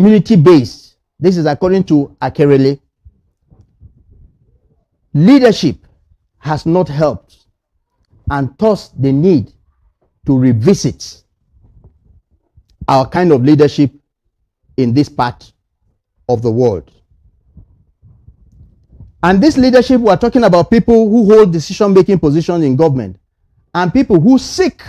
community-based. This is according to Akerele. Leadership has not helped, and thus the need to revisit our kind of leadership in this part of the world. And this leadership, we're talking about people who hold decision-making positions in government and people who seek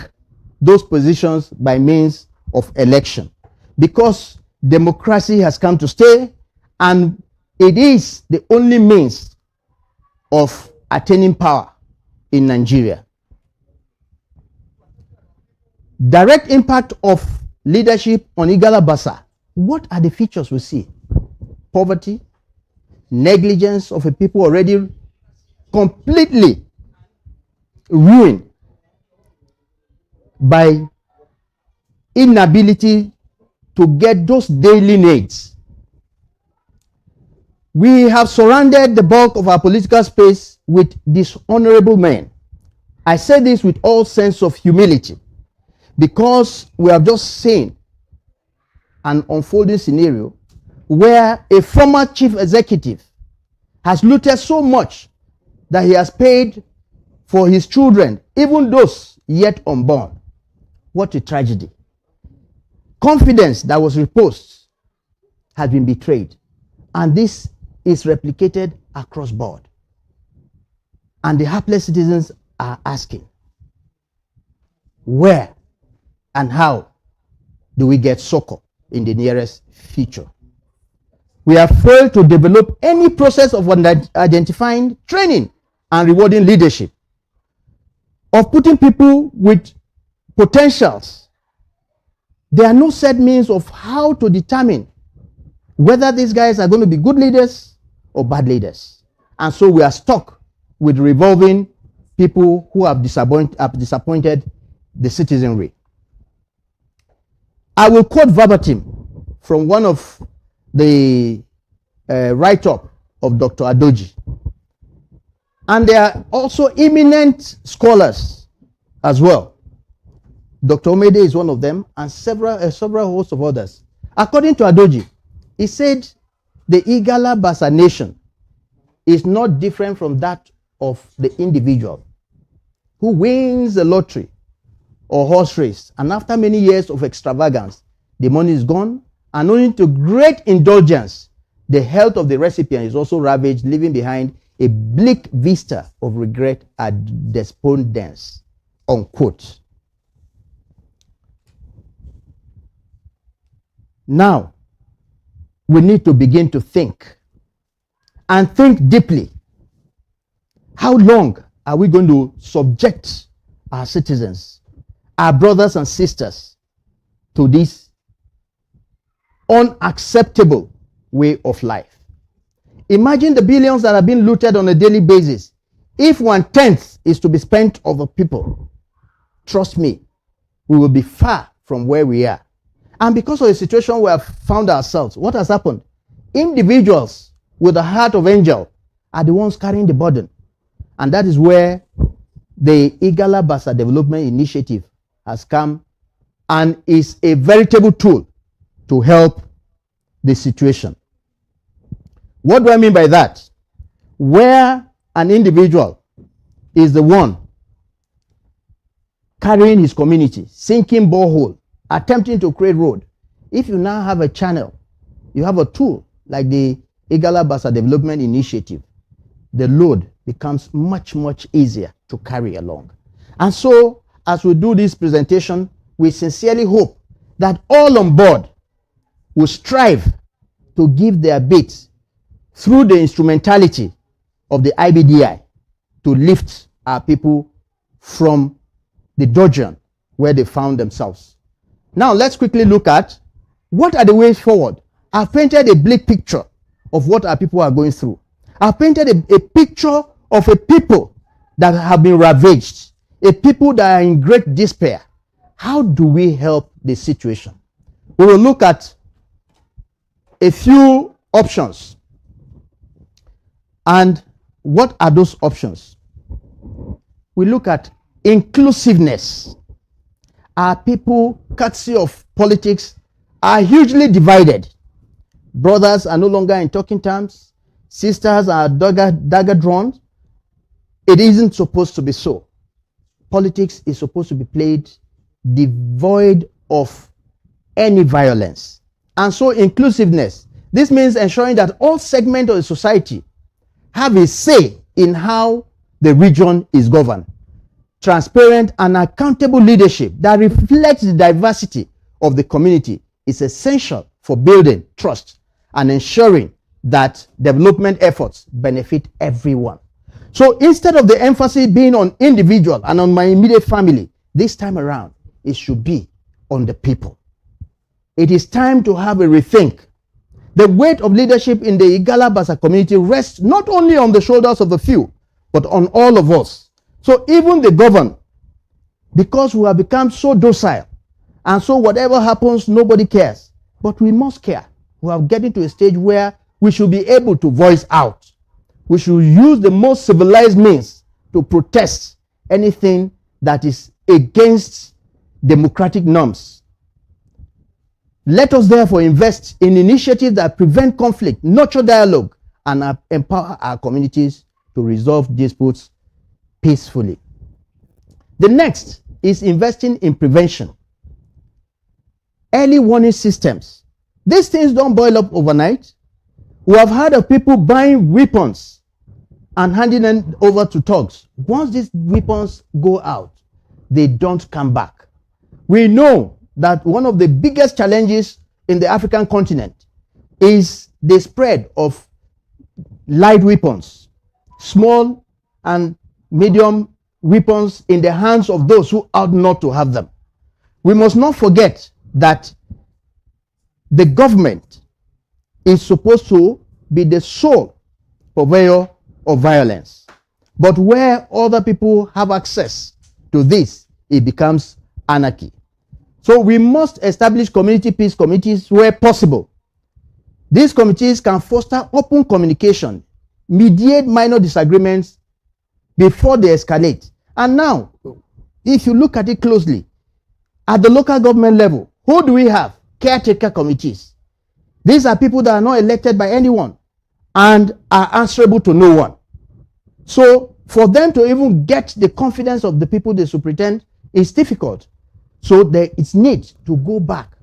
those positions by means of election, because democracy has come to stay and it is the only means of attaining power in Nigeria. Direct impact of leadership on Igala Basa. What are the features we see? Poverty, negligence of a people already completely ruined by inability to get those daily needs. We have surrounded the bulk of our political space with dishonorable men. I say this with all sense of humility, because we have just seen an unfolding scenario where a former chief executive has looted so much that he has paid for his children, even those yet unborn. What a tragedy. Confidence that was reposed has been betrayed, and this is replicated across board. And the hapless citizens are asking, where and how do we get succor in the nearest future? We have failed to develop any process of identifying, training, and rewarding leadership, of putting people with potentials. There are no set means of how to determine whether these guys are going to be good leaders or bad leaders. And so we are stuck with revolving people who have disappointed the citizenry. I will quote verbatim from one of the write-up of Dr. Adoji. And there are also eminent scholars as well. Dr. Omede is one of them, and several hosts of others. According to Adoji, he said the Igala Basa nation is not different from that of the individual who wins the lottery or horse race, and after many years of extravagance, the money is gone, and owing to great indulgence, the health of the recipient is also ravaged, leaving behind a bleak vista of regret and despondence, unquote. Now, we need to begin to think, and think deeply. How long are we going to subject our citizens, our brothers and sisters, to this unacceptable way of life? Imagine the billions that are being looted on a daily basis. If 1/10 is to be spent on the people, trust me, we will be far from where we are. And because of the situation we have found ourselves, what has happened? Individuals with the heart of angel are the ones carrying the burden. And that is where the Igala Basa Development Initiative has come and is a veritable tool to help the situation. What do I mean by that? Where an individual is the one carrying his community, sinking borehole, attempting to create road. If you now have a channel, you have a tool like the Igala Basa Development Initiative, the load becomes much, much easier to carry along. And so, as we do this presentation, we sincerely hope that all on board will strive to give their bit through the instrumentality of the IBDI to lift our people from the dungeon where they found themselves. Now, let's quickly look at what are the ways forward. I've painted a bleak picture of what our people are going through. I've painted a picture of a people that have been ravaged, a people that are in great despair. How do we help the situation? We will look at a few options. And what are those options? We look at inclusiveness. Our people, courtesy of politics, are hugely divided. Brothers are no longer in talking terms. Sisters are dagger drawn. It isn't supposed to be so. Politics is supposed to be played devoid of any violence. And so inclusiveness. This means ensuring that all segments of the society have a say in how the region is governed. Transparent and accountable leadership that reflects the diversity of the community is essential for building trust and ensuring that development efforts benefit everyone. So instead of the emphasis being on individual and on my immediate family, this time around, it should be on the people. It is time to have a rethink. The weight of leadership in the Igala Basa community rests not only on the shoulders of the few, but on all of us. So even the governed, because we have become so docile, and so whatever happens, nobody cares. But we must care. We are getting to a stage where we should be able to voice out. We should use the most civilized means to protest anything that is against democratic norms. Let us therefore invest in initiatives that prevent conflict, nurture dialogue, and empower our communities to resolve disputes peacefully. The next is investing in prevention. Early warning systems. These things don't boil up overnight. We have heard of people buying weapons and handing them over to thugs. Once these weapons go out, they don't come back. We know that one of the biggest challenges in the African continent is the spread of light weapons, small and medium weapons in the hands of those who ought not to have them. We must not forget that the government is supposed to be the sole purveyor of violence. But where other people have access to this, it becomes anarchy. So we must establish community peace committees where possible. These committees can foster open communication, mediate minor disagreements before they escalate. And now, if you look at it closely, at the local government level, who do we have? Caretaker committees. These are people that are not elected by anyone and are answerable to no one. So for them to even get the confidence of the people they superintend is difficult. So there is need to go back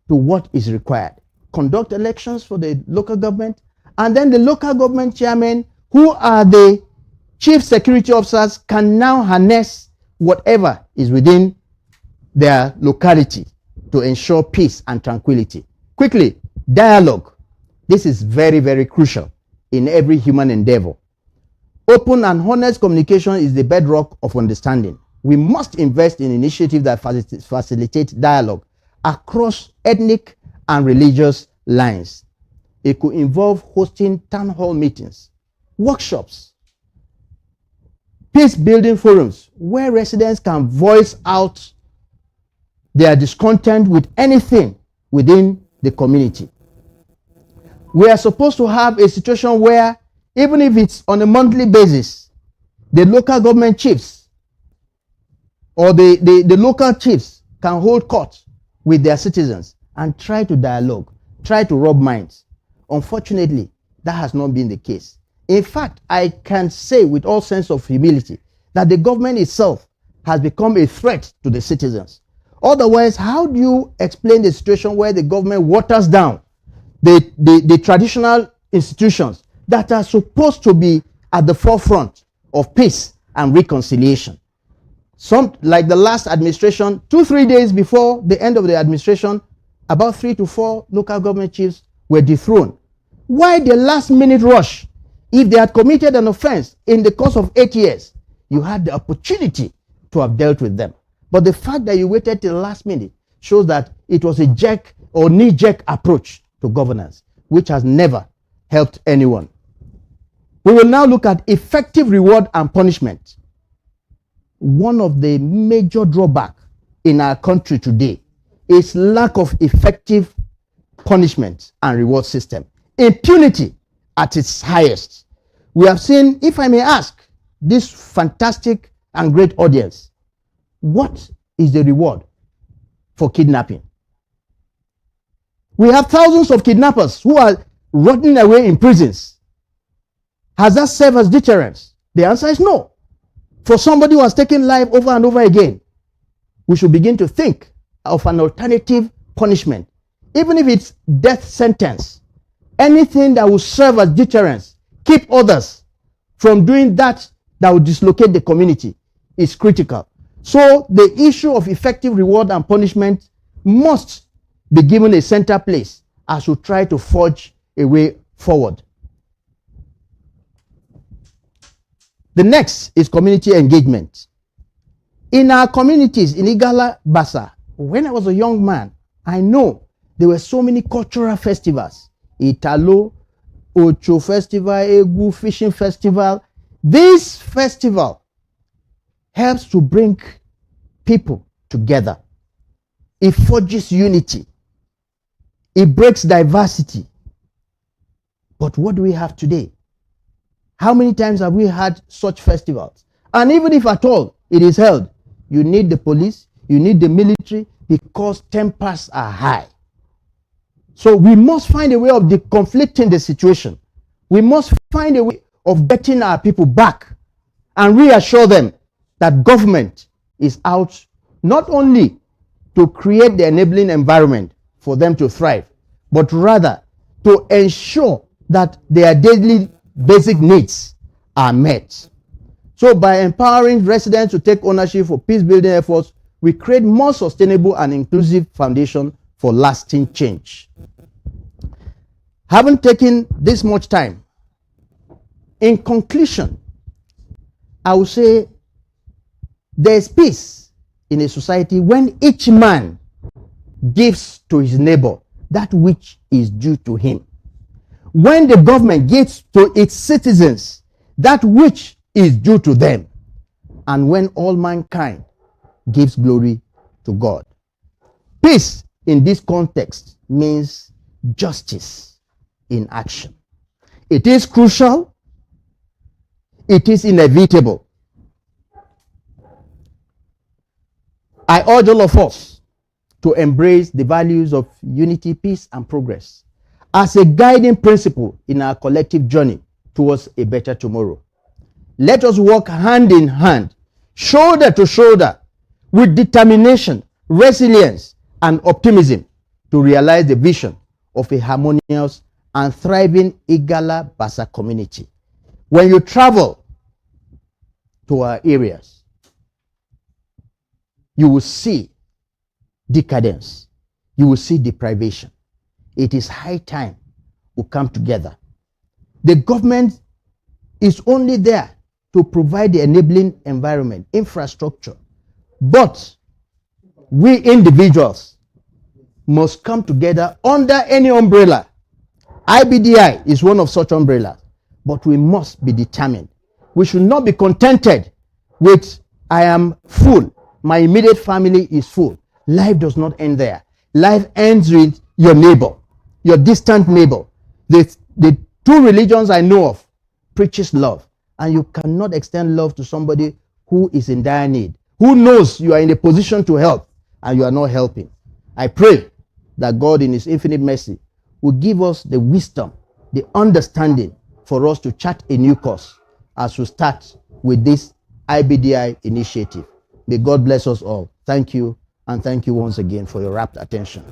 to what is required. Conduct elections for the local government, and then the local government chairmen, who are the chief security officers, can now harness whatever is within their locality to ensure peace and tranquility. Quickly, dialogue. This is very, very crucial in every human endeavor. Open and honest communication is the bedrock of understanding. We must invest in initiatives that facilitate dialogue across ethnic and religious lines. It could involve hosting town hall meetings, workshops, peace-building forums where residents can voice out their discontent with anything within the community. We are supposed to have a situation where, even if it's on a monthly basis, the local government chiefs or the local chiefs can hold court with their citizens and try to dialogue, try to rub minds. Unfortunately, that has not been the case. In fact, I can say with all sense of humility that the government itself has become a threat to the citizens. Otherwise, how do you explain the situation where the government waters down the traditional institutions that are supposed to be at the forefront of peace and reconciliation? Some, like the last administration, 2-3 days before the end of the administration, about 3 to 4 local government chiefs were dethroned. Why the last minute rush? If they had committed an offense in the course of 8 years, you had the opportunity to have dealt with them. But the fact that you waited till the last minute shows that it was a jerk or knee-jerk approach to governance, which has never helped anyone. We will now look at effective reward and punishment. One of the major drawbacks in our country today is lack of effective punishment and reward system. Impunity at its highest. We have seen, if I may ask, this fantastic and great audience, what is the reward for kidnapping? We have thousands of kidnappers who are rotting away in prisons. Has that served as deterrence? The answer is no. For somebody who has taken life over and over again, we should begin to think of an alternative punishment, even if it's death sentence. Anything that will serve as deterrence, keep others from doing that will dislocate the community is critical. So the issue of effective reward and punishment must be given a center place as we try to forge a way forward. The next is community engagement. In our communities in Igala Basa, when I was a young man, I know there were so many cultural festivals. Italo, Ocho Festival, Egu Fishing Festival. This festival helps to bring people together. It forges unity. It breaks diversity. But what do we have today? How many times have we had such festivals? And even if at all it is held, you need the police, you need the military, because tempers are high. So we must find a way of deconflicting the situation. We must find a way of getting our people back and reassure them that government is out not only to create the enabling environment for them to thrive, but rather to ensure that their daily basic needs are met. So by empowering residents to take ownership for peace building efforts, we create more sustainable and inclusive foundation for lasting change. Having taken this much time, in conclusion, I would say there is peace in a society when each man gives to his neighbor that which is due to him. When the government gives to its citizens that which is due to them, and when all mankind gives glory to God. Peace in this context means justice in action. It is crucial. It is inevitable. I urge all of us to embrace the values of unity, peace, and progress as a guiding principle in our collective journey towards a better tomorrow. Let us work hand in hand, shoulder to shoulder, with determination, resilience, and optimism to realize the vision of a harmonious and thriving Igala Basa community. When you travel to our areas, you will see decadence. You will see deprivation. It is high time we come together. The government is only there to provide the enabling environment, infrastructure. But we individuals must come together under any umbrella. IBDI is one of such umbrellas, but we must be determined. We should not be contented with, I am full, my immediate family is full. Life does not end there. Life ends with your neighbor, your distant neighbor. The two religions I know of preaches love, and you cannot extend love to somebody who is in dire need, who knows you are in a position to help and you are not helping. I pray that God in his infinite mercy will give us the wisdom, the understanding for us to chart a new course as we start with this IBDI initiative. May God bless us all. Thank you, and thank you once again for your rapt attention.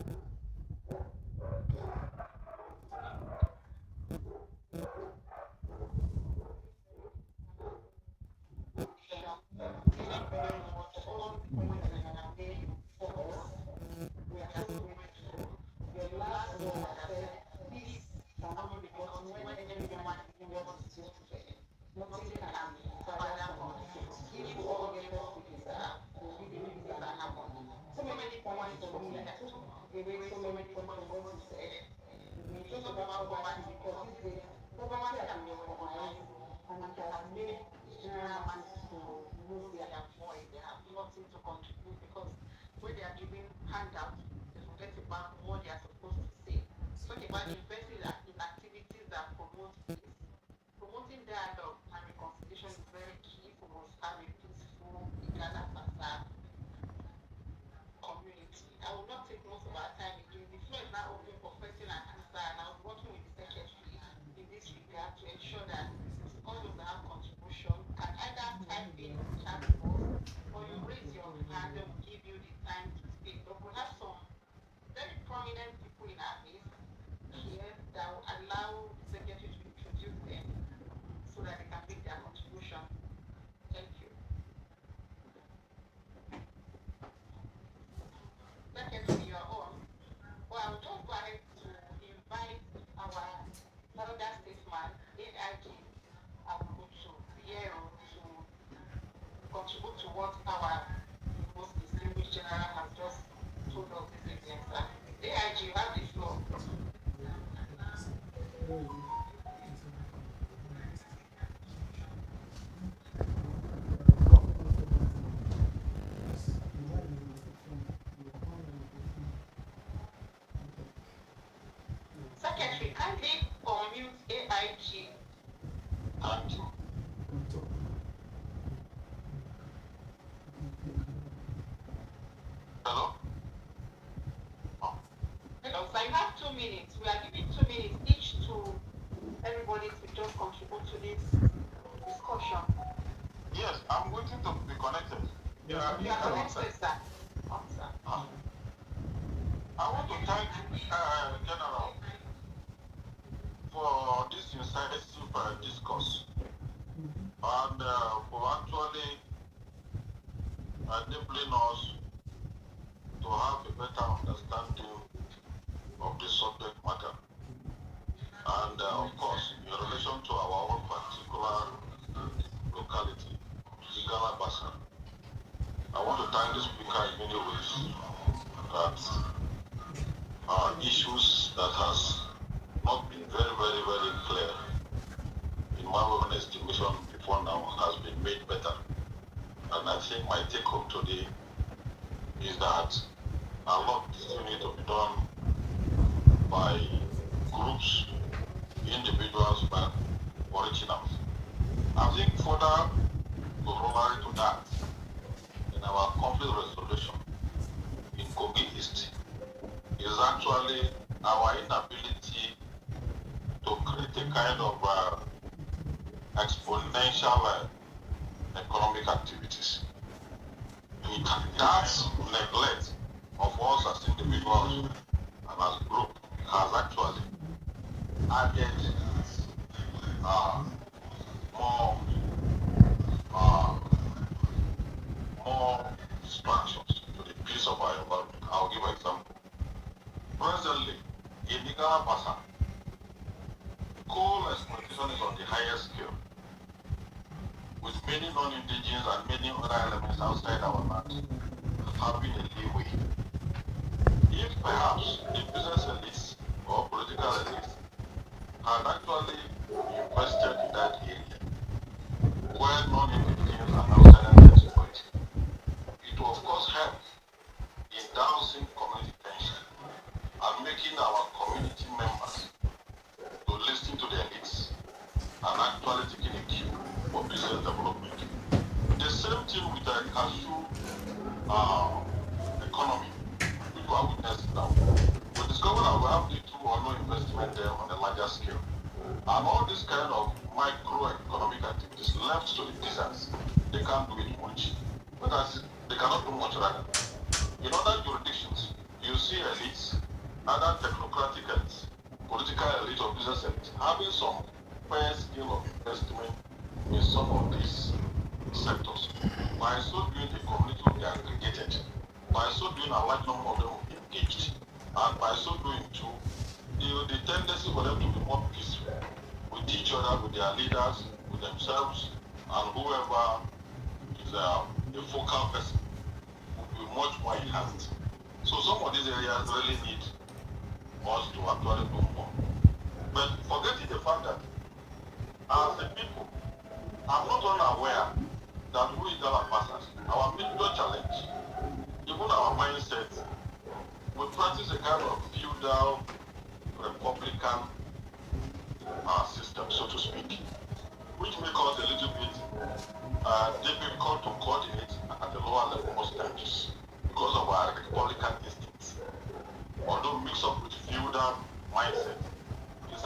Although mixed up with feudal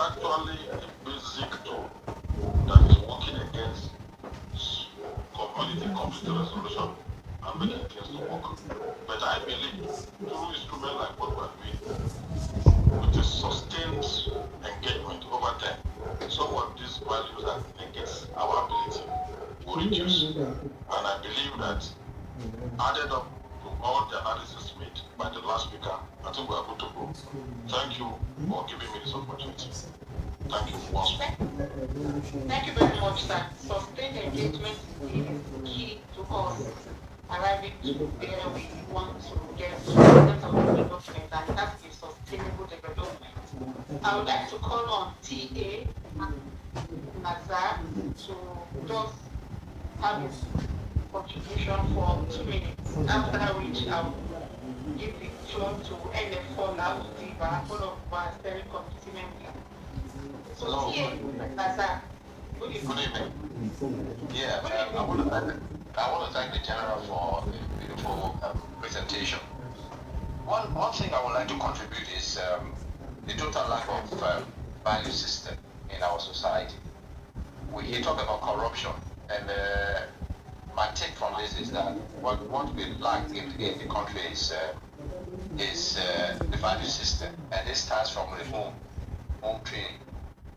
actually a basic tool that is working against community conflict resolution and making things to work. But I believe through instruments like what we're doing, with a sustained engagement over time, some of these values that negates our ability will reduce. And I believe that added up to all the analysis made by the last speaker, I think we are good to go. Thank you for giving me this opportunity. Thank you once more. Thank you very much, sir. Sustained engagement is key to us arriving to where we want to get to in terms of development, and that is sustainable development. I would like to call on TA Nazar to just have his contribution for 2 minutes, after which I will give the floor to NF4 Diva, one of our steering committee members. So TA Nazar, good evening. Yeah, I want to thank the General for a beautiful presentation. One thing I would like to contribute is the total lack of value system in our society. He talked about corruption, and my take from this is that what we lack in the country is the value system, and this starts from the home training.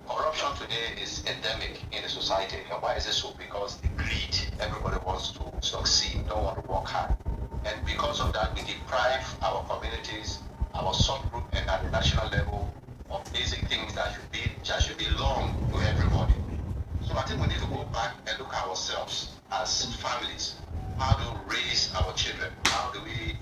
Corruption today is endemic in the society. And why is this so? Because the greed, everybody wants to succeed, don't want to work hard. And because of that, we deprive our communities, our subgroup, and at the national level of basic things that should belong to everybody. So I think we need to go back and look at ourselves as families. How do we raise our children? How do we,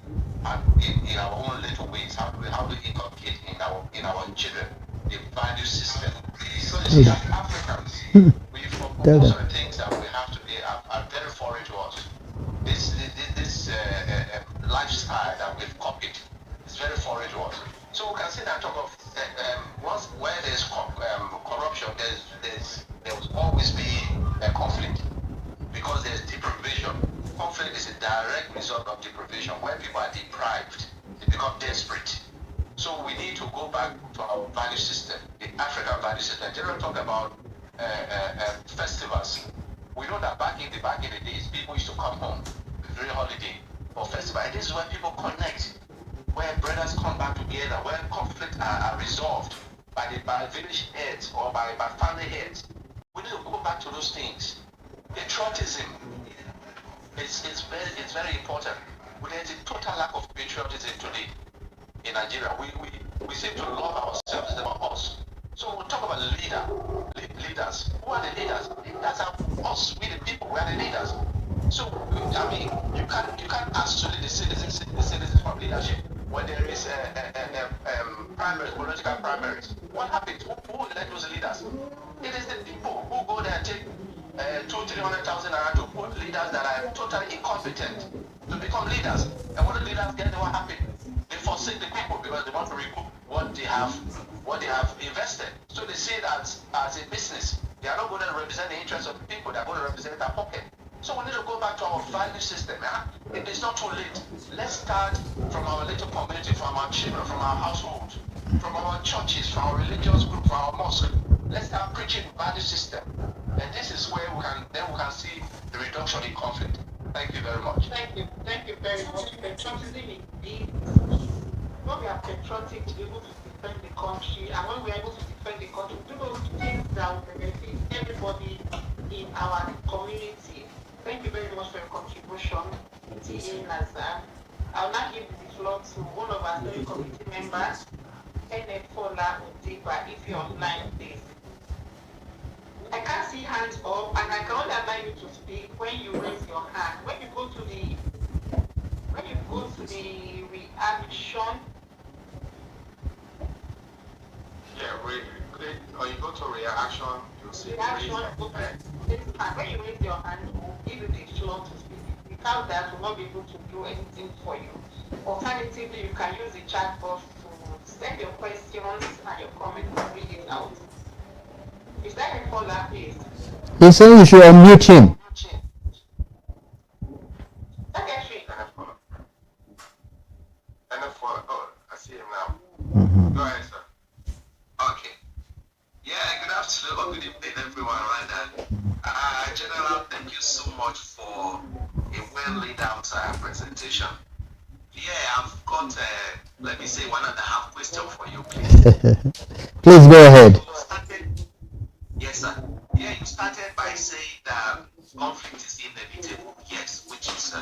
in our own little ways, how do we inculcate in our children the value system? So as Africans, most of the things that we have today are very foreign to us. This lifestyle that we've copied is very foreign to us. So we can see that talk of where there's corruption, there will always be a conflict, because there's deprivation. Conflict is a direct result of deprivation, where people are deprived, they become desperate. So we need to go back to our value system, the African value system. Generally talk about festivals. We know that back in the days, people used to come home during holiday for festival. And this is where people connect, where brothers come back together, where conflicts are resolved by village heads or by family heads. We need to go back to those things. Patriotism it's very important. There's a total lack of patriotism today in Nigeria. We seem to love ourselves about us. So we'll talk about leaders. Who are the leaders? Leaders are us, we the people, we are the leaders. So I mean, you can't isolate the citizens from leadership. When there is primaries, political primaries, what happens? Who elect those leaders? It is the people who go there and take 200,000-300,000 naira to put leaders that are totally incompetent to become leaders. And when the leaders get there, what happens? They forsake the people because they want to recoup what they have invested. So they see that as a business. They are not going to represent the interests of the people, they are going to represent their pocket. So we need to go back to our value system. It is not too late. Let's start from our little community, from our children, from our households, from our churches, from our religious group, from our mosque. Let's start preaching value system. And this is where we can see the reduction in conflict. Thank you very much. Thank you very much. Patriotism indeed. When we are patriotic to be able to defend the country, and when we are able to defend the country, do those things that will benefit everybody in our community. Thank you very much for your contribution, T.A. Nazar. I'll now give the floor to one of our steering committee members, Enefola Odiba, if you're online, please. I can't see hands up, and I can only allow you to speak when you raise your hand. When you go to the reaction. Yeah, or you go to reaction, you'll see Reaction, when you raise your hand, we'll give you the floor to speak. Without that, we'll not be able to do anything for you. Alternatively, you can use the chat box to send your questions and your comments and read it out. Is that a caller, please? He's saying you should unmute him. Secretary. Oh, I see him now. Go ahead, sir. Okay. afternoon or good evening, everyone. Rather, General, thank you so much for a well laid out presentation. Yeah, I've got, let me say, 1.5 question for you, please. Please go ahead. Yes, sir. Yeah, you started by saying that conflict is inevitable. Yes, which is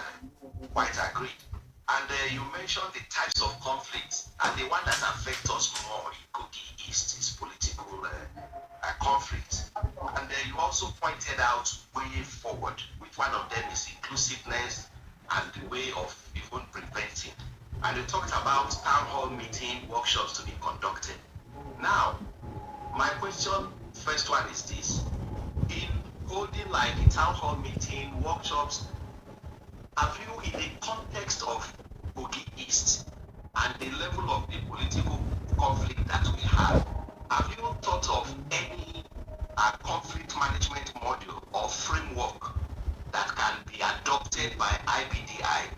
quite agreed. And you mentioned the types of conflicts, and the one that affects us more in Kogi East is political conflict. And you also pointed out way forward, which one of them is inclusiveness and the way of even preventing. And you talked about town hall meeting workshops to be conducted. Now, my question, first one is this. In holding like a town hall meeting, workshops, have you, in the context of Kogi East and the level of the political conflict that we have you thought of any conflict management module or framework that can be adopted by IBDI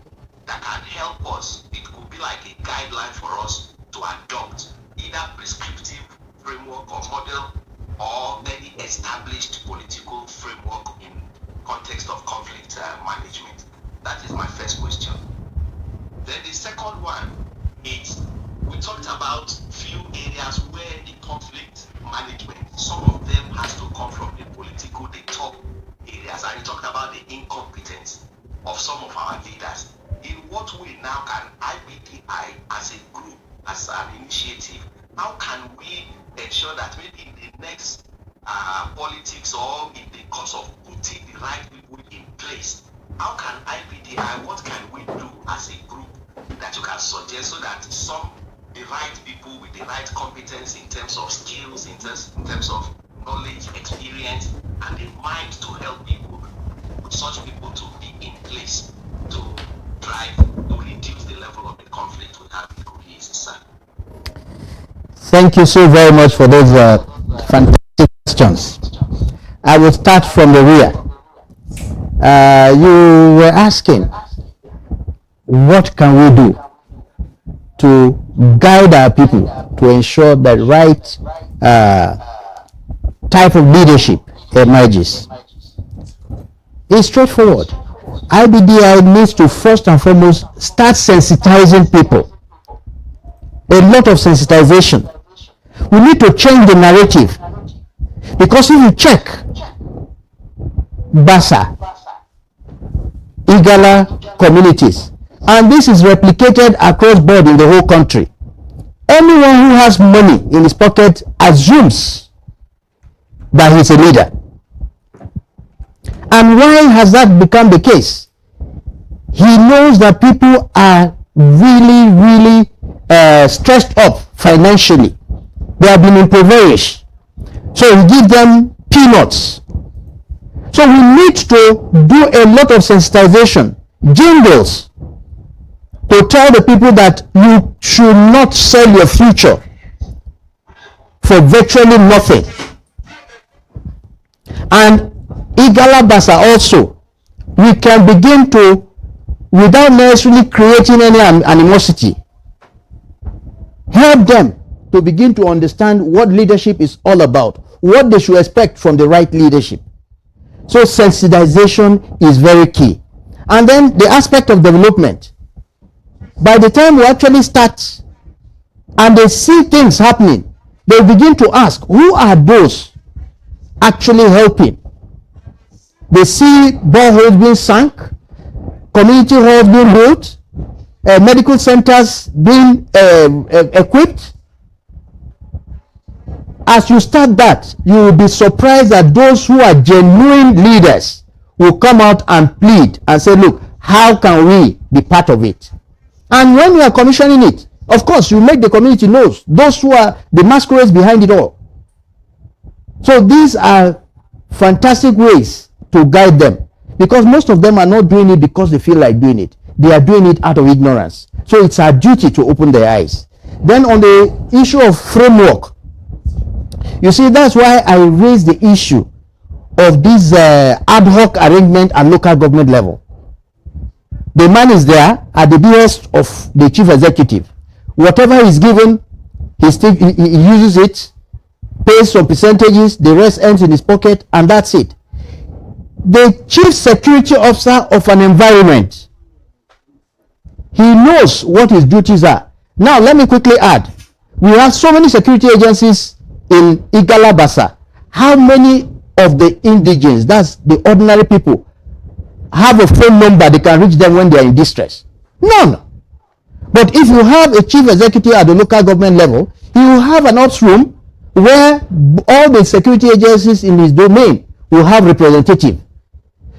that can help us? It could be like a guideline for us to adopt, either prescriptive framework or model or any established political framework in context of conflict management. That is my first question. Then the second one is, we talked about few areas where the conflict management, some of them has to come from the political, the top areas, and you talked about the incompetence of some of our leaders. In what way now can IBDI as a group, as an initiative, how can we ensure that maybe in the next politics or in the course of putting the right people in place, how can IBDI, what can we do as a group that you can suggest so that the right people with the right competence in terms of skills, in terms of knowledge, experience, and the mind to help people, such people to be in place to drive, to reduce the level of the conflict we have in Kogi East, sir? Thank you so very much for those fantastic questions. I will start from the rear. You were asking, what can we do to guide our people to ensure that right type of leadership emerges? It's straightforward. IBDI needs to first and foremost start sensitizing people. A lot of sensitization. We need to change the narrative, because if you check Basa, Igala communities, and this is replicated across board in the whole country, anyone who has money in his pocket assumes that he's a leader. And why has that become the case? He knows that people are really stressed up financially. They have been impoverished. So he gives them peanuts. So we need to do a lot of sensitization, jingles, to tell the people that you should not sell your future for virtually nothing. And Igala Basa also, we can begin to, without necessarily creating any animosity, help them to begin to understand what leadership is all about, what they should expect from the right leadership. So sensitization is very key. And then the aspect of development. By the time we actually start and they see things happening, they begin to ask, who are those actually helping? They see boreholes being sunk, community halls being built, medical centers being equipped. As you start that, you will be surprised that those who are genuine leaders will come out and plead and say, look, how can we be part of it? And when you are commissioning it, of course, you make the community know those who are the masquerades behind it all. So these are fantastic ways to guide them, because most of them are not doing it because they feel like doing it. They are doing it out of ignorance. So it's our duty to open their eyes. Then on the issue of framework, you see, that's why I raised the issue of this ad hoc arrangement at local government level. The man is there at the behest of the chief executive. Whatever is given, he uses it. pays some percentages, the rest ends in his pocket, and that's it. The chief security officer of an environment, he knows what his duties are. Now, let me quickly add, we have so many security agencies in Igala Basa. How many of the indigents, that's the ordinary people, have a phone number they can reach them when they are in distress? None. But if you have a chief executive at the local government level, he will have an ops room where all the security agencies in his domain will have representative.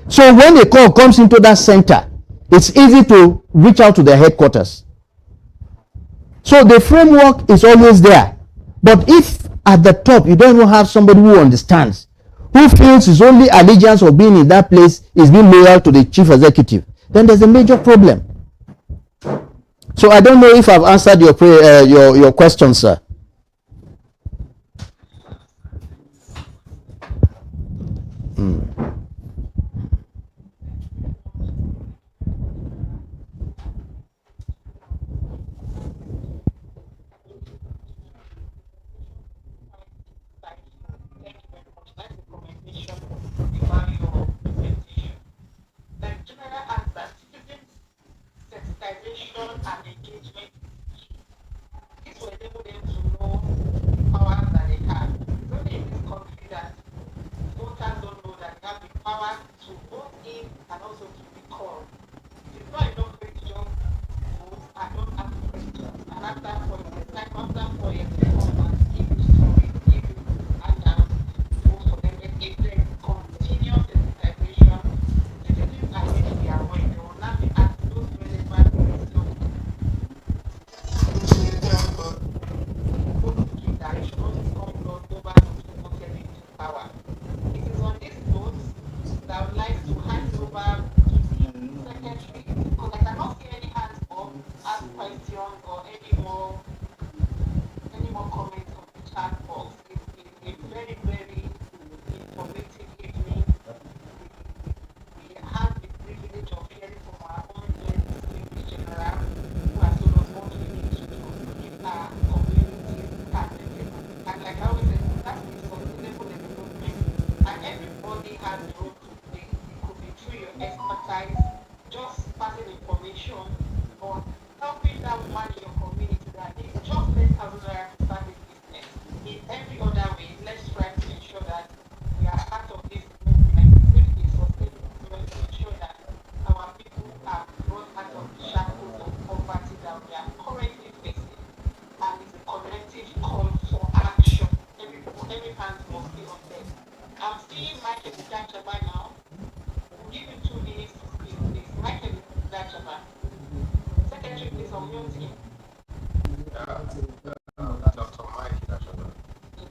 So when a call comes into that center, it's easy to reach out to their headquarters. So the framework is always there. But if at the top you don't even have somebody who understands, who feels his only allegiance of being in that place is being loyal to the chief executive, then there's a major problem. So I don't know if I've answered your question, sir.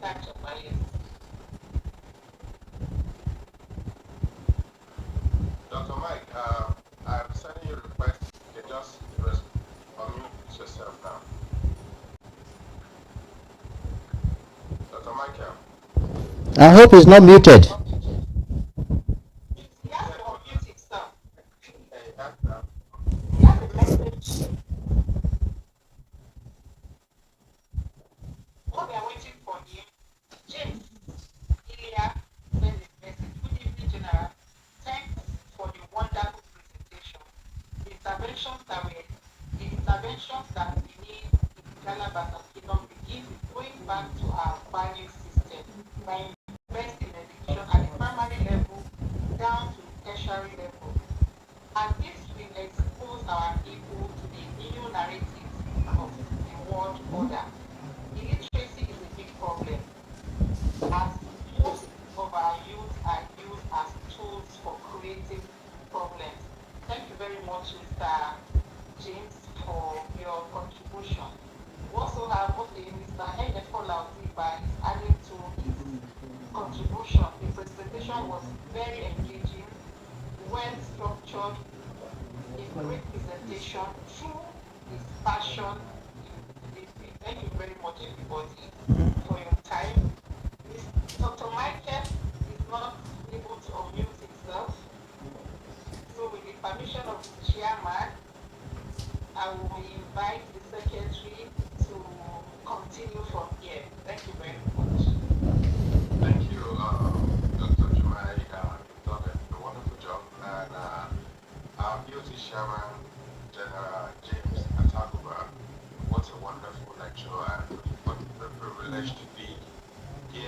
Dr. Mike, Dr. Mike, I'm sending you a request. You can just unmute yourself now. Dr. Michael. I hope he's not muted.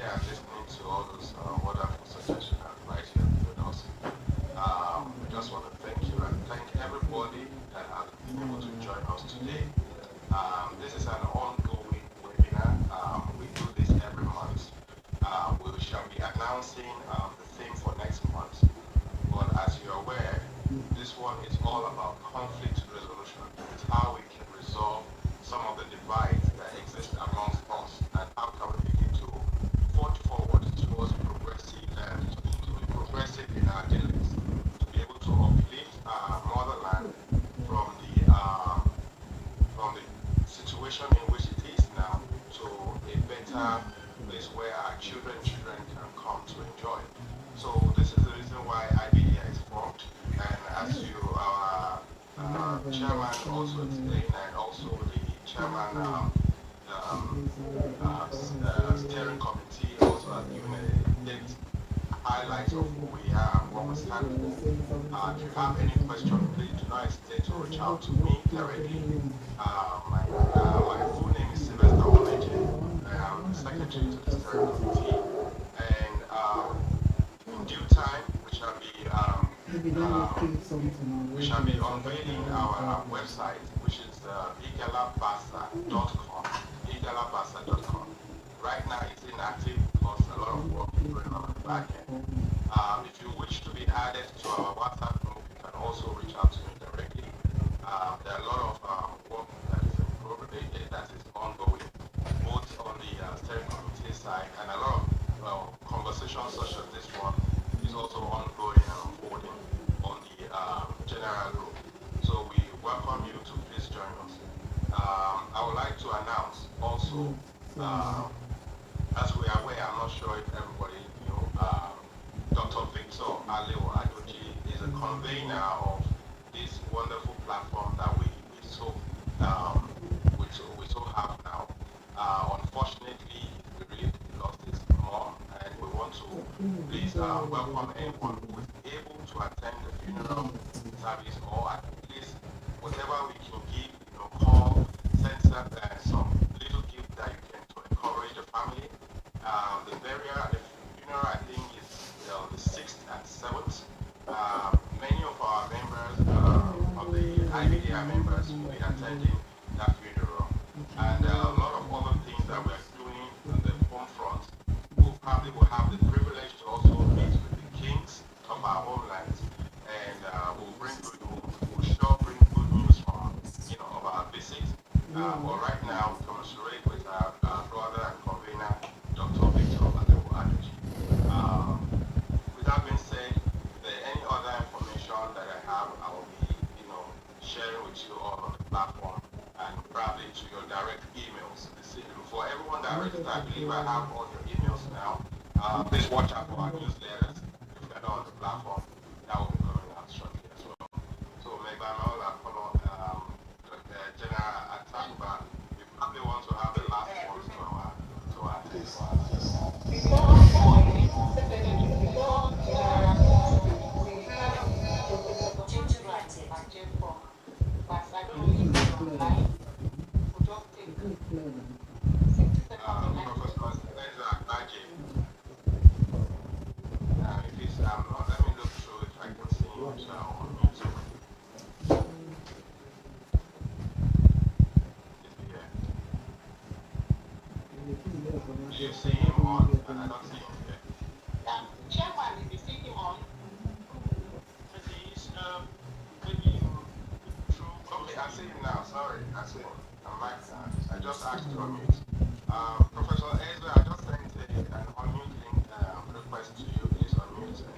and listening to all those wonderful suggestions right here with us. We just want to thank you and thank everybody that has been able to join us today. This is an ongoing webinar. We do this every month. We shall be announcing the theme for next month. But as you're aware, this one is all about conflict resolution. It's how we can resolve some of the divides that exist amongst us, and how can we begin to forge forward towards progressive and to be progressive in our dealings, to be able to uplift our motherland from the situation in which it is now to a better place where our children can come to enjoy. So this is the reason why IBDI is formed, and as you our chairman also explained, and also the chairman steering committee also has given a date highlights of who we are and what we stand for. If you have any question, please do not hesitate to reach out to me directly. My full name is Sylvester Oleje. I am the secretary to the steering committee, and in due time we shall be unveiling our website, which is igalabasa.com. igalabasa.com. Right now it's inactive because a lot of work is going on the back end. If you wish to be added to our WhatsApp group, you can also reach out to me directly. There are a lot of work that is ongoing, both on the steering committee side, and a lot of conversations such as this one is also ongoing and unfolding on the general group. So we welcome you to please join us. I would like to announce also, as we are aware, I'm not sure if everybody knew, Dr. Victor Aleo Adoji is a convener of this wonderful platform that we so have now. Unfortunately, he lost his mom, and we want to please welcome anyone who is able to attend the funeral service, or at least whatever we can give, call, send some little gift that you can to encourage the family. The funeral, I think, is the 6th and 7th. Many of our members, of the IBDI members, will be attending that funeral. And a lot of other things that we're doing on the home front. We probably will have the privilege to also meet with the kings of our homelands, and we'll sure bring good news from, of our visit. But right now, we commiserate with our brother and convener, Dr. Victor Aleo Adoji. With that being said, if there are any other information that I have, I will be, sharing with you all on the platform, and probably to your direct emails. For everyone that registered, I believe I have all your emails now. Please watch out for our newsletters if you're not on the platform. That will be coming out shortly as well. So maybe I'm all follow General Atakuba. We probably want to have the last words to our text. Before we have objective form, but I don't know if it's online. We'll just take 60 seconds of time. Professor Isaac, if it's not, let me look through if I can see him on YouTube. Do you see him on? And I don't see him here. Chairman, if you see him on, Please, maybe okay, I see him now. Sorry, I see him. I'm like that. I just asked to unmute. Professor Ezra, I just sent an unmute link request to you. Please unmute and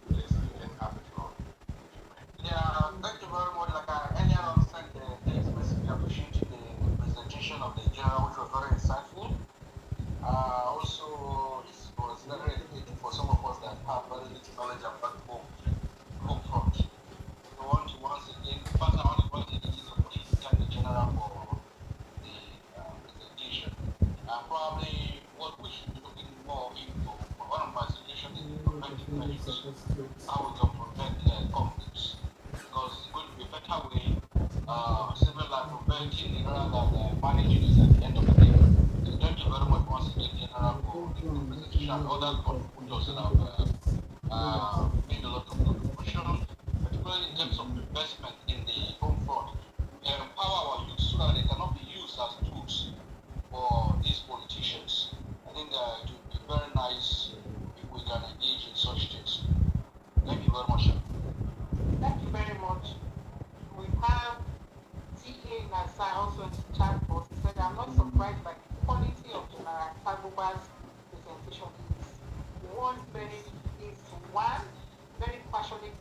please you can have the floor. Yeah, thank you very much. Like I earlier on said, basically appreciating the presentation of the general, which was very insightful. Also, it was very educating for some of us that have very little knowledge about home front. So I want to once again thank the general for the presentation. Probably what we should be looking more into, one of my suggestions is preventive measures, how we can prevent conflicts. Because it's going to be a better way, simply like preventing rather than managing this at the end of the day. So thank you very much once again, General, for the presentation, other contributors that have made a lot of contributions, particularly in terms of investment in the home front. We empower our youth so that they cannot be used as tools for these politicians. I think it would be very nice if we can engage in such things. Thank you very much, sir. Thank you very much. We have TA Nasa also in the chat box. He said, I'm not surprised by the quality of General Taguba's presentation. One very is one very passionate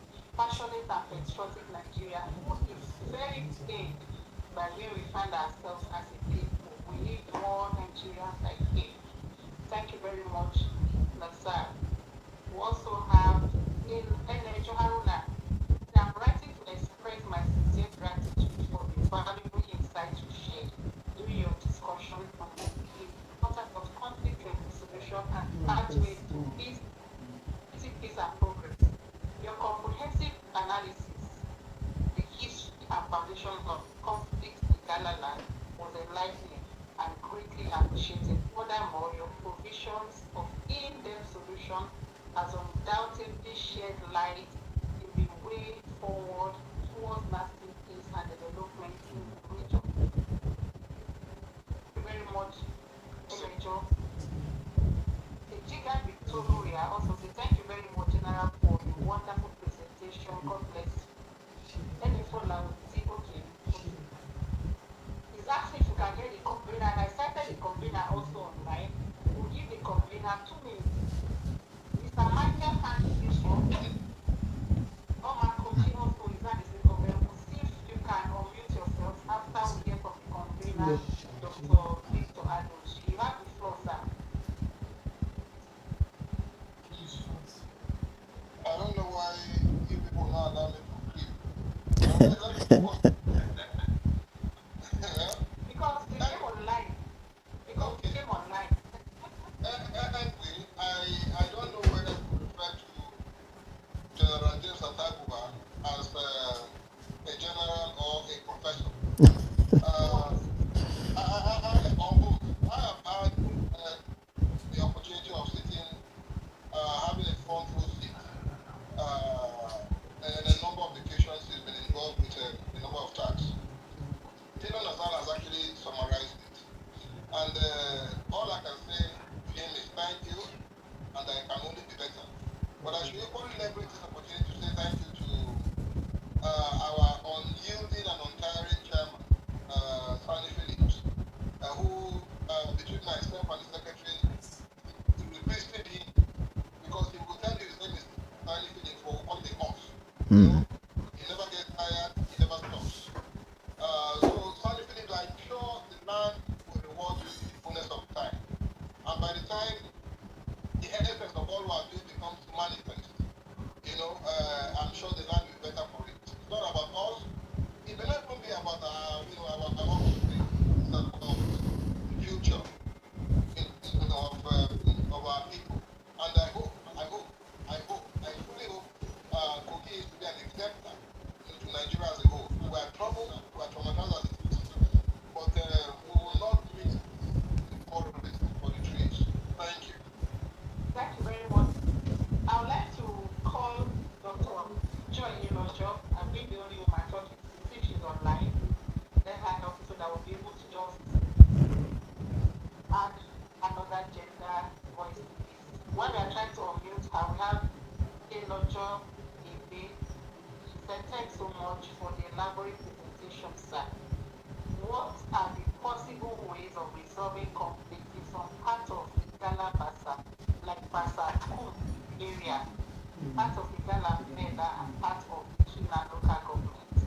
and patriotic Nigeria who is very pained by where we find ourselves as a people. We need more Nigerians like him. Thank you very much, Nasa. We also have in Enejo Haruna. I'm writing to express my sincere gratitude for the valuable insights you shared during your discussion on the importance of conflict resolution and pathways to peace and progress. Your comprehensive analysis, the history and foundation of conflict in Ghana land was enlightening and greatly appreciated. Furthermore, your provisions of in-depth solution has undoubtedly shed light in the way forward towards lasting peace and development in the region. Thank you very much, Major. Jigan Victoria also says, thank you very much, General, for your wonderful presentation. God bless you. Okay. He's asking if you can get the convener, and I cited the convener also online. We'll give the convener 2 minutes. Mr. Michael Hans is from Norman Coaching also is at the convener. We'll see if you can unmute yourself after we hear from the convener, Dr. Victor Adoji. You have the floor, sir. I don't know why you people not allow me to clip. Because they came online. Anyway, I don't know whether to refer to General James Ataguba as a general or a professor. On both. I have had the opportunity of sitting, having a front row seat. And a number of occasions he's been involved with a number of tasks. Tino Nazar has actually summarized it. And all I can say to him is thank you, and I can only be better. But I should equally leverage this opportunity to say thank you to our unyielding and untiring chairman, Fanny Phillips, who, between myself and the secretary, requested him because he will tell you his name is Fanny Phillips for all the off. You know, he never gets tired, he never stops. So Fanny Phillips, I'm sure the land will reward you in the fullness of time. And by the time the essence of all we are doing becomes manifest, you know, I'm sure the land will be better for it. It's not about us. It may not even be about our country. It's about the future of our people. And I fully hope Kogi is to be an exemplar to Nigeria as a whole. We are troubled, we are traumatized as it is, but we will not miss the forest for the trees. Thank you. Thank you very much. I would like to call Dr. Joy Ilojo. I've been the only woman talking since she's online. Let her help so that we'll be able to just add another gender voice to this. When we are trying to unmute her, we have Ilojo Ibe. She said, thanks so much for the elaborate presentation, sir. What are the possible ways of resolving conflict in some part of the Gala Basa, like Basa Kum area, part of the Gala Meda and part of the Kina local government?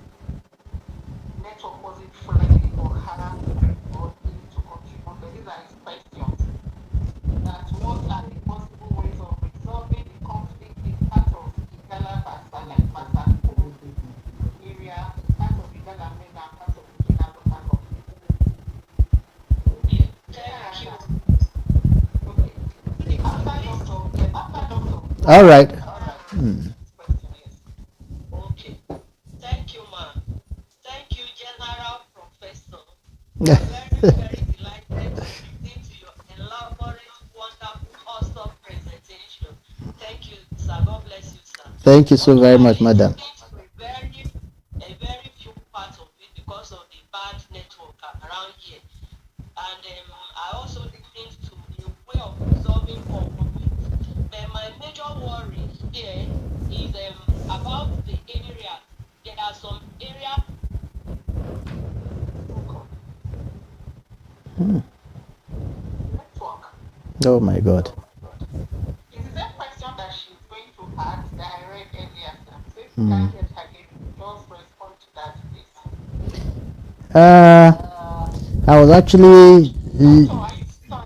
Network wasn't friendly or hard or easy to contribute, but these are his questions. That what are the possible ways of resolving the conflict in part of the Gala Basa, like Basa Kum area, part of the Gala Meda and part of the Kina local government? Thank you. Okay. After doctor. All right. Question, yes. Okay. Thank you, ma'am. Thank you, General Professor. Very, very delighted to listen to your elaborate, wonderful Thank you so very much, Unfortunately, we madam. get to a very few parts of it because of the bad network around here. And I also think to a way of resolving conflicts. But my major worry here is about the area. There are some area. Network. Oh my God. It's the same question that she's going to ask that I read earlier. So if you Hmm. can't get her again, just respond to that, please. I was actually. Doctor, are you still?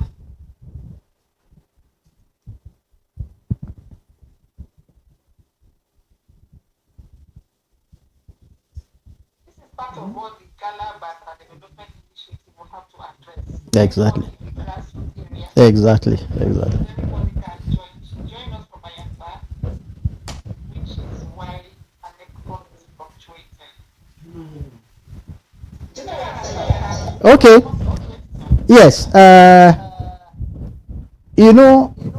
This is part of what the Gala Basa Development Initiative will have to address. Exactly. Network in the grassroots area. Exactly. So Exactly. everybody can join us from Ayamba, which is why our network is fluctuating. Okay. What's your question? Yes.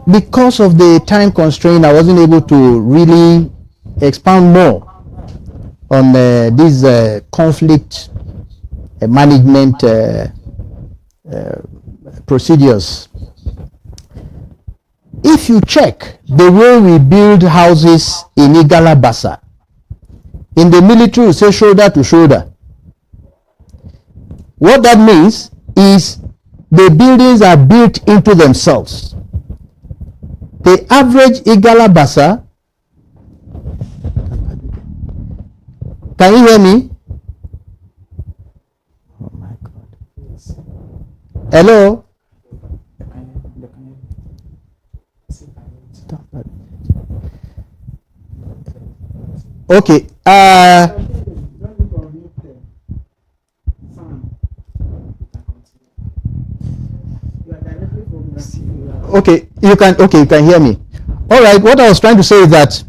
Because of the time constraint, I wasn't able to really expound more on these conflict management procedures. If you check the way we build houses in Igala Basa, in the military we say shoulder to shoulder. What that means is the buildings are built into themselves. The average Igala Basa, can you hear me? Oh my God. Hello? Okay. Okay, you can hear me. All right, what I was trying to say is that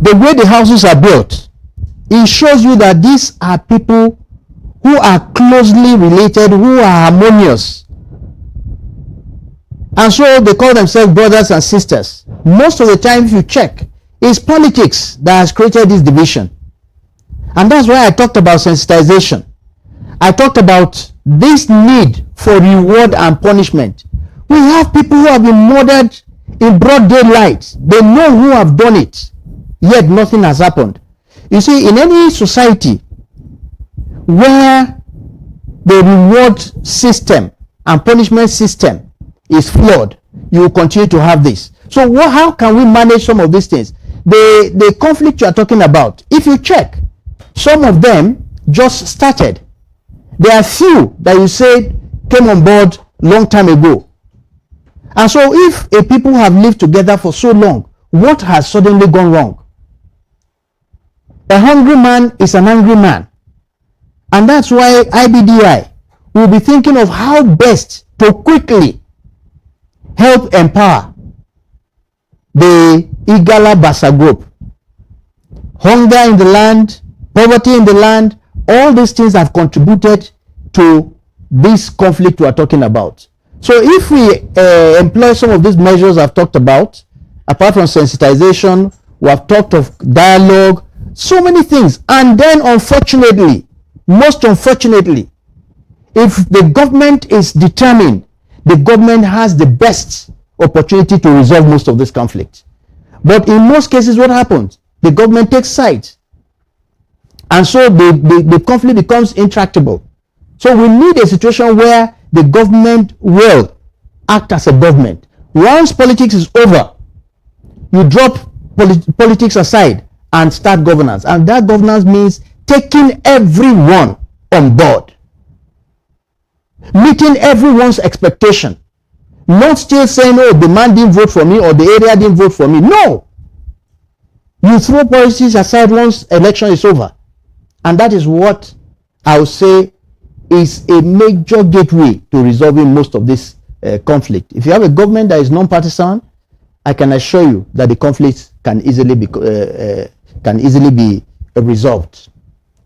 the way the houses are built, it shows you that these are people who are closely related, who are harmonious. And so they call themselves brothers and sisters. Most of the time, if you check, it's politics that has created this division. And that's why I talked about sensitization. I talked about this need for reward and punishment. We have people who have been murdered in broad daylight. They know who have done it, yet nothing has happened. You see, in any society where the reward system and punishment system is flawed, you will continue to have this. So how can we manage some of these things? The conflict you are talking about, if you check, some of them just started. There are few that you said came on board long time ago. And so if a people have lived together for so long, what has suddenly gone wrong? A hungry man is an angry man. And that's why IBDI will be thinking of how best to quickly help empower the Igala Basa group. Hunger in the land, poverty in the land, all these things have contributed to this conflict we are talking about. So if we employ some of these measures I've talked about, apart from sensitization, we have talked of dialogue, so many things. And then unfortunately, most unfortunately, if the government is determined, the government has the best opportunity to resolve most of this conflict. But in most cases, what happens? The government takes sides. And so the conflict becomes intractable. So we need a situation where the government will act as a government. Once politics is over, you drop politics aside and start governance. And that governance means taking everyone on board, meeting everyone's expectation, not still saying, oh, the man didn't vote for me or the area didn't vote for me. No. You throw politics aside once election is over. And that is what I would say is a major gateway to resolving most of this conflict. If you have a government that is non-partisan, I can assure you that the conflicts can easily be resolved.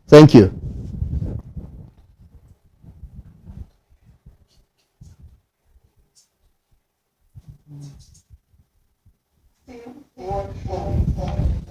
Thank you. Word for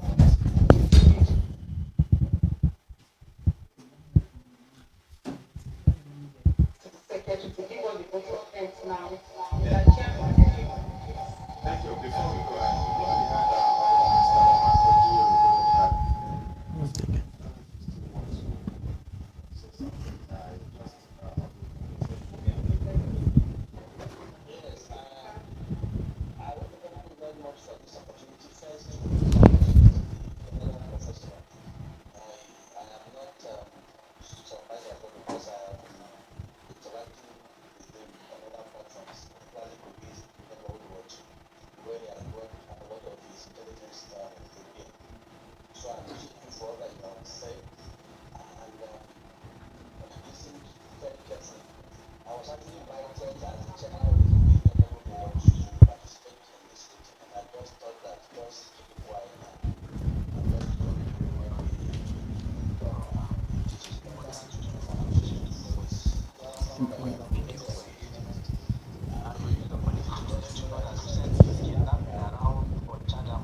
to what you are saying, and I listened very carefully. I was actually invited as a general meeting of everyone to participate in this meeting, and I just thought that just keep it quiet and just do it when it is important to talk about it because there are some people who are ignorant. And we use the opportunity to let you know that recently kidnapping around for Chadam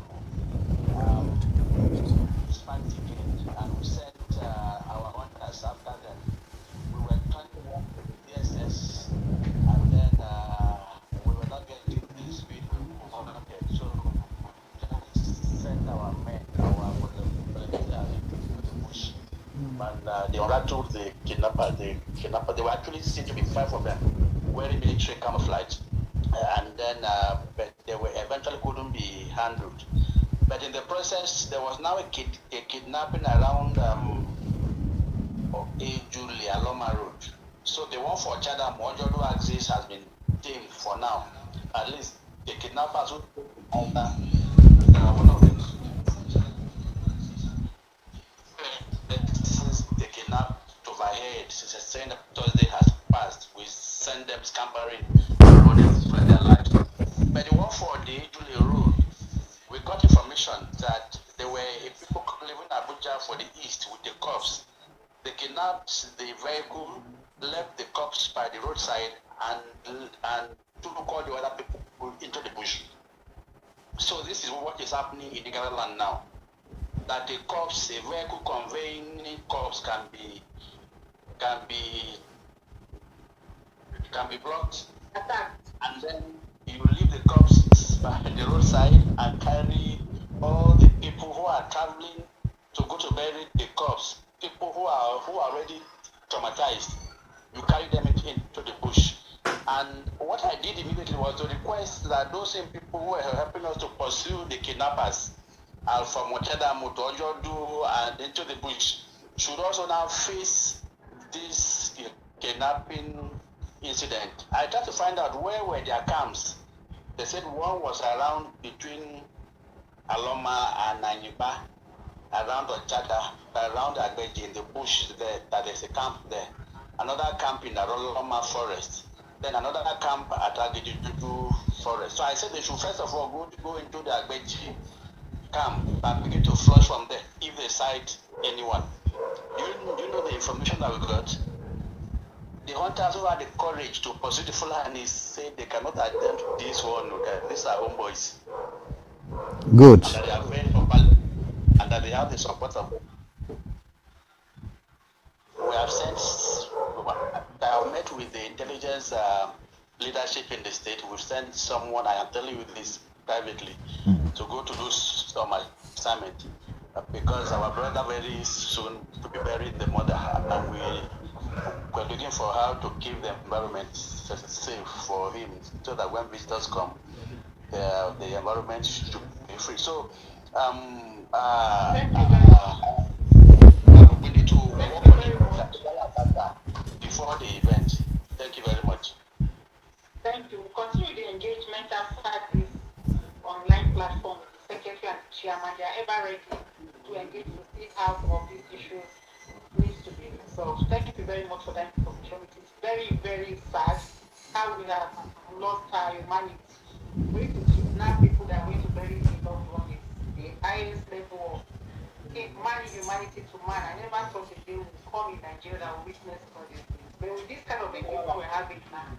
spiked again, and we sent our hunters after them. We were turning up the DSS, and then we were not getting the speed we wanted, so we just sent our men, our volunteers into the bush, and they unrattled the kidnapper. They were actually seen to be 5 of them wearing military camouflage, and then but they were eventually couldn't be handled. But in the process, there was now a kidnapping around Julia Loma Road. So the one for Chadam Ojodo axis has been tamed for now. At least the kidnappers who one of them since they kidnapped overhead since a saying that Thursday has passed, we send them scampering running for their lives. But the one for the Julia Road, we got information that there were people living in Abuja for the east with the cops. They kidnapped the vehicle, left the cops by the roadside, and took all the other people into the bush. So this is what is happening in Igala land now. That the cops, a vehicle conveying cops can be blocked, and then you leave the cops by the roadside and carry all the people who are traveling to go to bury the cops, people who are already traumatized. You carry them into the bush. And what I did immediately was to request that those same people who were helping us to pursue the kidnappers from Ochadamu to Ojodu and into the bush should also now face this kidnapping incident. I tried to find out where were their camps. They said one was around between Aloma and Naniba, around Ochada, around Agbeji in the bush there, that there's a camp there. Another camp in the Aloma forest. Then another camp at Agidudu forest. So I said they should first of all go into the Agbeji camp and begin to flush from there if they sight anyone. Do you know the information that we got? The hunters who had the courage to pursue the Fulanis said they cannot attempt this one. These are homeboys. Good. And that they are very popular and that they have the support of. We have sent. I have met with the intelligence leadership in the state. We've sent someone, I am telling you this privately, to go to do some assignment because our brother very soon to be buried in the mother, and we're looking for how to keep the environment safe for him so that when visitors come, the environment should be free. So we need to work on it before the event. Thank you very much. Thank you. Continue the engagement after this online platform with the secretary and the chairman. They are ever ready to engage to see how some of these issues needs to be resolved. Thank you very much for that information. It is very, very sad how we have lost our humanity. We need to kidnap people that are going to bury the loved one is the highest level of humanity to man. I never thought a day would come in Nigeria that will witness all these things. But with this kind of engagement we're having now,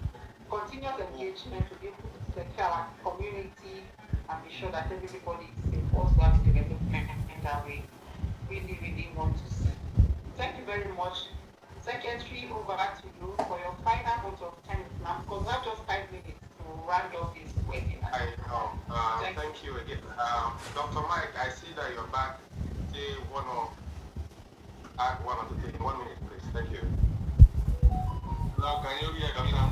continuous engagement to be able to secure our community and be sure that everybody is safe. Also have development that we really, really want to see. Thank you very much. Secretary, over to you for your final vote of thanks now, because we have just 5 minutes to round off this webinar. I know. Thank you again. Dr. Mike, I see that you're back. Say add one or two things. 1 minute, please. Thank you. Now, can you hear me now?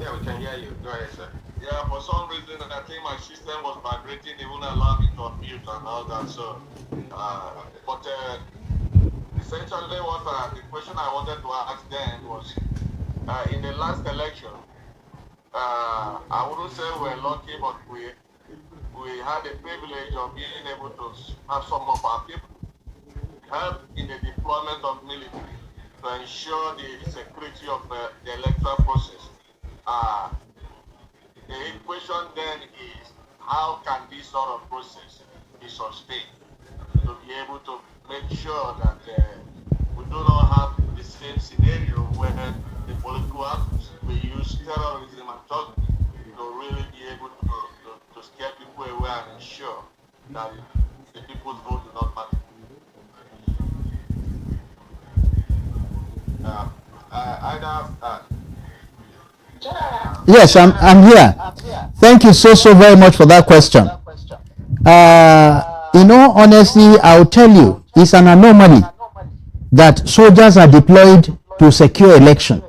Yeah, we can hear you. Go ahead, sir. Yeah, for some reason, I think my system was vibrating. It wouldn't allow me to unmute and all that. So, but essentially, what the question I wanted to ask then was, in the last election, I wouldn't say we're lucky, but we had the privilege of being able to have some of our people help in the deployment of military to ensure the security of the electoral process. The question then is, how can this sort of process be sustained to be able to make sure that we do not have the same scenario where the political actors will use terrorism and thuggery to really be able to scare people away and ensure that the people's vote do not matter. Yes, I'm here. Thank you so very much for that question. In all honesty, I'll tell you, it's an anomaly that soldiers are deployed to secure election.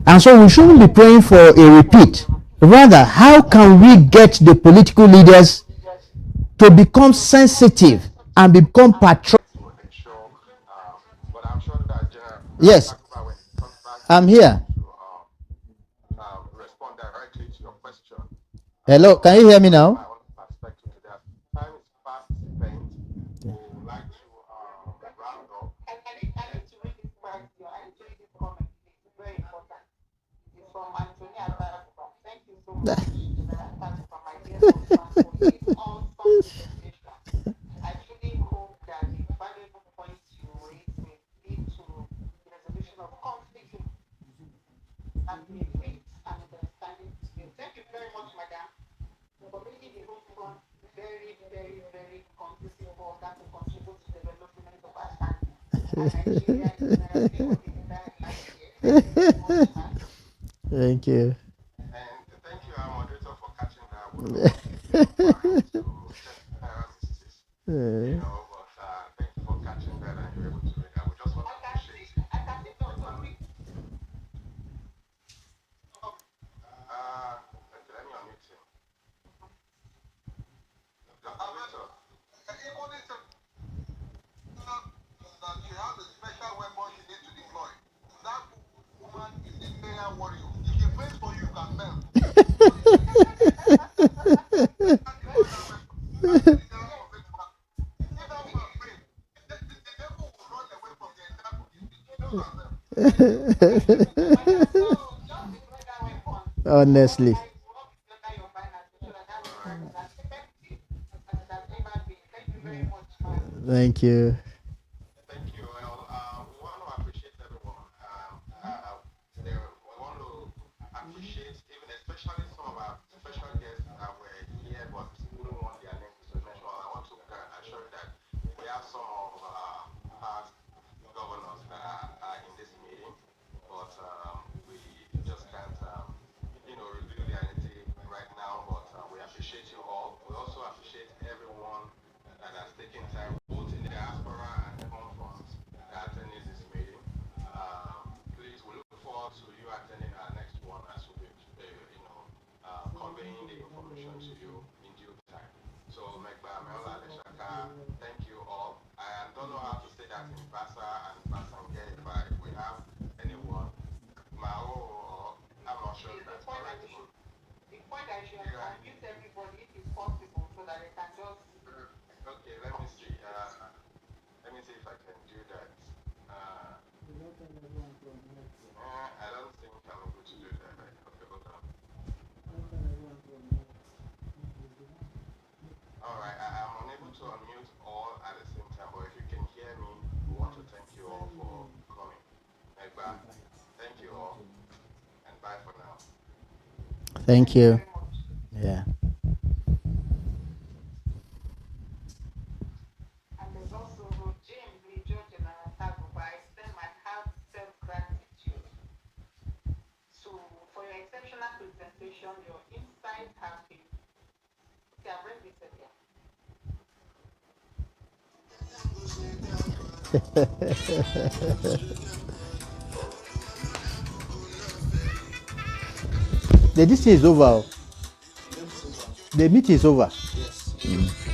And so we shouldn't be praying for a repeat. Rather, how can we get the political leaders to become sensitive and become patriotic? Yes, I'm here. Respond directly to your question. Hello, can you hear me now? Perspective to that. Time is fast spent. We would like to round up. I need to read this part. I need to read this comment. It's very important. It's from Antonia Takuba. Thank you so much, Takuba, my dear husband, for this awesome presentation. I truly hope that the valuable points you raised will lead to the resolution of conflict and the faith and understanding. Thank you very much, madam, for making the home front very, very, very conducive for that to contribute to the development of our country. And Nigeria is Thank you. And thank you, our moderator, for catching that. You know, but thank you for catching that, and you're able to read that. We just want to appreciate. I can see Dr. Rick. Let me unmute him. Dr. Victor. That you have a special weapon you need to deploy. That woman is a prayer warrior. If she prays for you, you can melt. Honestly. Thank you. Thank you. Well, we want to appreciate everyone. We want to appreciate even especially some of our special guests that were here but wouldn't want their names to be mentioned. I want to assure you that we have some of past governors that are in this meeting, but we just can't, reveal their identity right now. But we appreciate you all. We also appreciate everyone that has taken time, both in the diaspora and the home front, that attended this meeting. Please, we look forward to you attending our next one as we'll be, conveying the information to you in due time. So, Megba Meola Leshaka, thank you all. I don't know how to say that in Basa and Basange, but if we have anyone, Mao, I'm not sure if that's correct. The point I should have unmute everybody if it's possible so that they can just. Okay, let me see. Let me see if I can do that. I don't think I'm able to do that. Okay, hold on. All right, I'm unable to unmute all at the same time, but if you can hear me, we want to thank you all for coming. Megba, thank you all, and bye for now. Thank you. Yeah. And there's also James Lee George and Takuba. I extend my heartfelt gratitude for your exceptional presentation. Your insights have been. Okay, I've read this earlier. The this is over. The meeting is over. Yes.